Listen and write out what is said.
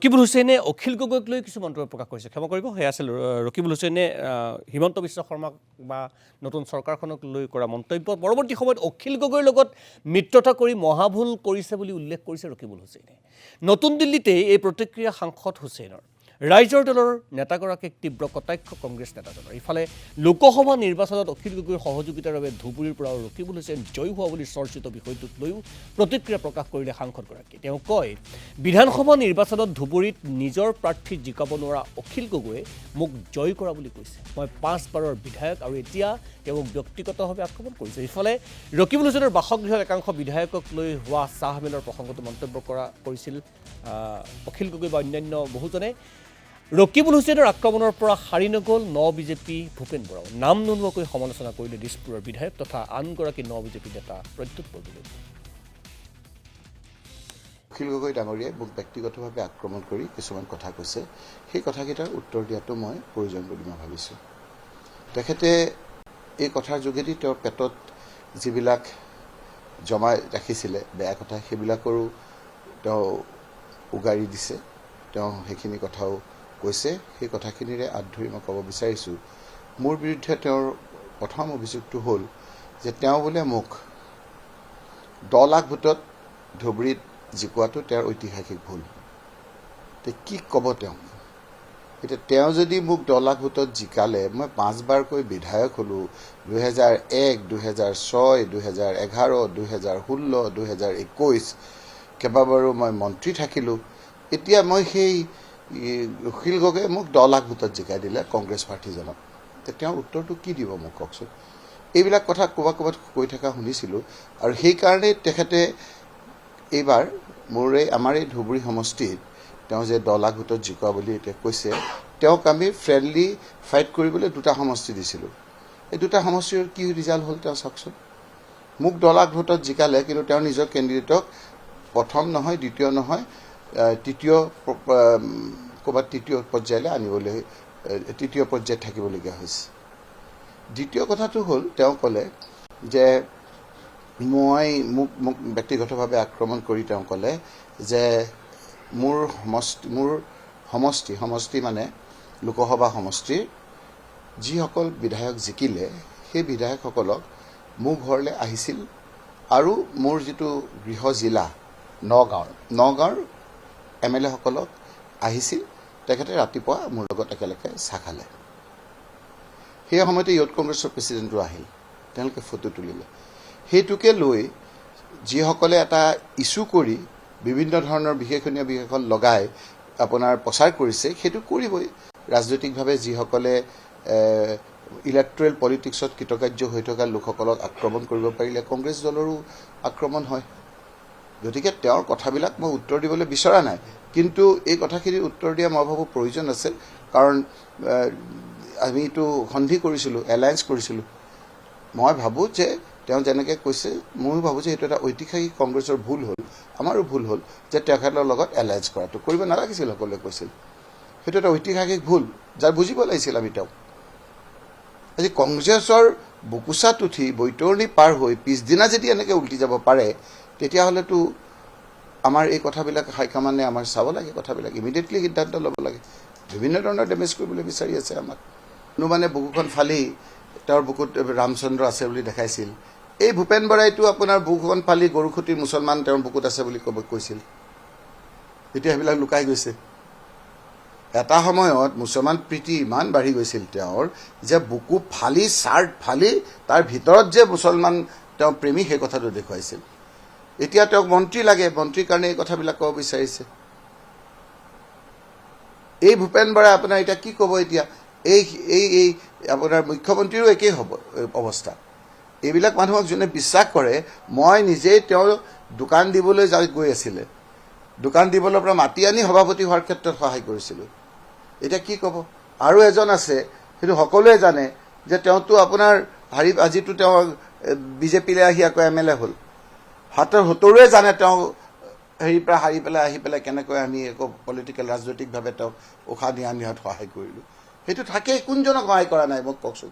ৰকিবুল হুছেইনে অখিল গগৈক লৈ কিছু মন্তব্য প্ৰকাশ কৰিছে। ক্ষমা কৰিব, সেয়া আছিল ৰকিবুল হুছেইনে হিমন্ত বিশ্ব শৰ্মাক বা নতুন চৰকাৰখনক লৈ কৰা মন্তব্য। পৰৱৰ্তী সময়ত অখিল গগৈৰ লগত মিত্ৰতা কৰি মহাভুল কৰিছে বুলি উল্লেখ কৰিছে ৰকিবুল হুছেইনে। নতুন দিল্লীতে এই প্ৰতিক্ৰিয়া সাংসদ হুছেইনৰ। ৰাইজৰ দলৰ নেতাগৰাকীক তীব্ৰ কটাক্ষ কংগ্ৰেছ নেতাজনৰ। ইফালে লোকসভা নিৰ্বাচনত অখিল গগৈৰ সহযোগিতাৰ বাবে ধুবুৰীৰ পৰা ৰকিবুল হুছেইন জয়ী হোৱা বুলি চৰ্চিত বিষয়টোক লৈও প্ৰতিক্ৰিয়া প্ৰকাশ কৰিলে সাংসদগৰাকীয়ে। তেওঁ কয়, বিধানসভা নিৰ্বাচনত ধুবুৰীত নিজৰ প্ৰাৰ্থী জিকাব নোৱাৰা অখিল গগৈয়ে মোক জয় কৰা বুলি কৈছে। মই 5 বাৰৰ বিধায়ক আৰু এতিয়া তেওঁ ব্যক্তিগতভাৱে আক্ৰমণ কৰিছে। ইফালে ৰকিবুল হুছেইনৰ বাসগৃহত একাংশ বিধায়কক লৈ হোৱা চাহ মেলৰ প্ৰসংগতো মন্তব্য কৰিছিল অখিল গগৈ বা অন্যান্য বহুজনে। ৰকিবুল হুছেইনৰ আক্ৰমণৰ পৰা সাৰি নগ'ল বিজেপি ভূপেন বৰাও। নাম নোলোৱাকৈ সমালোচনা কৰিলে দিছপুৰৰ বিধায়ক তথা আনগৰাকী বিজেপি নেতা প্ৰদ্যুৎ বৰদলৈ। অখিল গগৈ ডাঙৰীয়াই মোক ব্যক্তিগতভাৱে আক্ৰমণ কৰি কিছুমান কথা কৈছে, সেই কথাকেইটাৰ উত্তৰ দিয়াটো মই প্ৰয়োজন বুলি মই ভাবিছোঁ। তেখেতে এই কথাৰ যোগেদি তেওঁৰ পেটত যিবিলাক জমাই ৰাখিছিলে বেয়া কথা, সেইবিলাকৰো তেওঁ উগাৰি দিছে। তেওঁ সেইখিনি কথাও কৈছে। সেই কথাখিনিৰে আঁত ধৰি মই ক'ব বিচাৰিছোঁ, মোৰ বিৰুদ্ধে তেওঁৰ প্ৰথম অভিযোগটো হ'ল যে তেওঁ বোলে মোক 10 লাখ ভোটত ধুবুৰীত জিকোৱাটো তেওঁৰ ঐতিহাসিক ভুল। কি ক'ব তেওঁ? এতিয়া তেওঁ যদি মোক 10 লাখ ভোটত জিকালে, মই 5 বাৰকৈ বিধায়ক হ'লোঁ। 2001, 2006, 2011, 2016, 2021 কেইবাবাৰো মই মন্ত্ৰী থাকিলোঁ। এতিয়া মই সেই অখিল গগৈয়ে মোক 10 লাখ ভোটত জিকাই দিলে কংগ্ৰেছ প্ৰাৰ্থীজনক। তেওঁৰ উত্তৰটো কি দিব মোক কওকচোন? এইবিলাক কথা ক'ৰবাত কৈ থকা শুনিছিলোঁ। আৰু সেইকাৰণেই তেখেতে এইবাৰ আমাৰ এই ধুবুৰী সমষ্টিত তেওঁ যে 10 লাখ ভোটত জিকোৱা বুলি এতিয়া কৈছে, তেওঁক আমি ফ্ৰেণ্ডলি ফাইট কৰিবলৈ 2টা সমষ্টি দিছিলোঁ। এই 2টা সমষ্টিৰ কি ৰিজাল্ট হ'ল তেওঁ চাওকচোন। মোক 10 লাখ ভোটত জিকালে, কিন্তু তেওঁ নিজৰ কেণ্ডিডেটক প্ৰথম নহয়, দ্বিতীয় নহয়, তৃতীয় পৰ্যায়লৈ আনিবলৈ, তৃতীয় পৰ্যায়ত থাকিবলগীয়া হৈছে। দ্বিতীয় কথাটো হ'ল, তেওঁ ক'লে যে মোক ব্যক্তিগতভাৱে আক্ৰমণ কৰি তেওঁ ক'লে যে মোৰ সমষ্টি মানে লোকসভা সমষ্টিৰ যিসকল বিধায়ক জিকিলে, সেই বিধায়কসকলক মোৰ ঘৰলৈ আহিছিল আৰু মোৰ যিটো গৃহ জিলা নগাঁৱৰ MLA সকলক আহিছিল। তেখেতে ৰাতিপুৱা মোৰ লগত একেলগে চাহ খালে। সেই সময়তে ইউথ কংগ্ৰেছৰ প্ৰেচিডেণ্টো আহিল, তেওঁলোকে ফটো তুলিলে। সেইটোকে লৈ যিসকলে এটা ইছ্যু কৰি বিভিন্ন ধৰণৰ বিশেষণ লগাই আপোনাৰ প্ৰচাৰ কৰিছে, সেইটো কৰিবই। ৰাজনৈতিকভাৱে যিসকলে ইলেক্ট্ৰেল পলিটিক্সত কৃতকাৰ্য হৈ থকা লোকসকলক আক্ৰমণ কৰিব পাৰিলে কংগ্ৰেছ দলৰো আক্ৰমণ হয়। গতিকে তেওঁৰ কথাবিলাক মই উত্তৰ দিবলৈ বিচৰা নাই, কিন্তু এই কথাখিনিৰ উত্তৰ দিয়া মই ভাবোঁ প্ৰয়োজন আছে। কাৰণ আমিতো সন্ধি কৰিছিলোঁ, এলায়েন্স কৰিছিলোঁ। মই ভাবোঁ যে তেওঁ যেনেকৈ কৈছে, ময়ো ভাবোঁ যে সেইটো এটা ঐতিহাসিক কংগ্ৰেছৰ ভুল হ'ল, আমাৰো ভুল হ'ল যে তেখেতৰ লগত এলায়েন্স কৰাটো কৰিব নালাগিছিল। সকলোৱে কৈছিল সেইটো এটা ঐতিহাসিক ভুল, যাৰ বুজিব লাগিছিল আমি তেওঁক। আজি কংগ্ৰেছৰ বুকুচাত উঠি বৈতৰণি পাৰ হৈ পিছদিনা যদি এনেকৈ উল্টি যাব পাৰে, তেতিয়াহ'লেতো আমাৰ এই কথাবিলাক হাইকমাণ্ডে আমাৰ চাব লাগে, কথাবিলাক ইমিডিয়েটলি সিদ্ধান্ত ল'ব লাগে। বিভিন্ন ধৰণৰ ডেমেজ কৰিবলৈ বিচাৰি আছে আমাক। কোনোবানে বুকুখন ফালি তেওঁৰ বুকুত ৰামচন্দ্ৰ আছে বুলি দেখাইছিল। এই ভূপেন বৰাইতো আপোনাৰ বুকুখন ফালি গৰুখুটিৰ মুছলমান তেওঁৰ বুকুত আছে বুলি কৈছিল। এতিয়া সেইবিলাক লুকাই গৈছে। এটা সময়ত মুছলমান প্ৰীতি ইমান বাঢ়ি গৈছিল তেওঁৰ, যে বুকু ফালি চাৰ্ট ফালি তাৰ ভিতৰত যে মুছলমান তেওঁ প্ৰেমী, সেই কথাটো দেখুৱাইছিল। এতিয়া তেওঁক মন্ত্ৰী লাগে, মন্ত্ৰীৰ কাৰণে এই কথাবিলাক ক'ব বিচাৰিছে। এই ভূপেন বৰাই আপোনাৰ এতিয়া কি ক'ব? এতিয়া এই আপোনাৰ মুখ্যমন্ত্ৰীৰো একেই হ'ব অৱস্থা। এইবিলাক মানুহক যোনে বিশ্বাস কৰে, মই নিজেই তেওঁ দোকান দিবলৈ গৈ আছিলে, দোকান দিবলৈ পৰা মাতি আনি সভাপতি হোৱাৰ ক্ষেত্ৰত সহায় কৰিছিলোঁ। এতিয়া কি ক'ব? আৰু এজন আছে, সেইটো সকলোৱে জানে যে তেওঁতো আপোনাৰ আজিতো তেওঁ বিজেপিলৈ আহি আকৌ MLA হ'ল। সকলোৱে জানে তেওঁ হেৰিৰ পৰা হাৰি পেলাই আহি পেলাই কেনেকৈ আমি একো পলিটিকেল ৰাজনৈতিকভাৱে তেওঁক উশাহ নিয়াত সহায় কৰিলোঁ। সেইটো থাকেই। কোনজনক সহায় কৰা নাই মোক কওকচোন?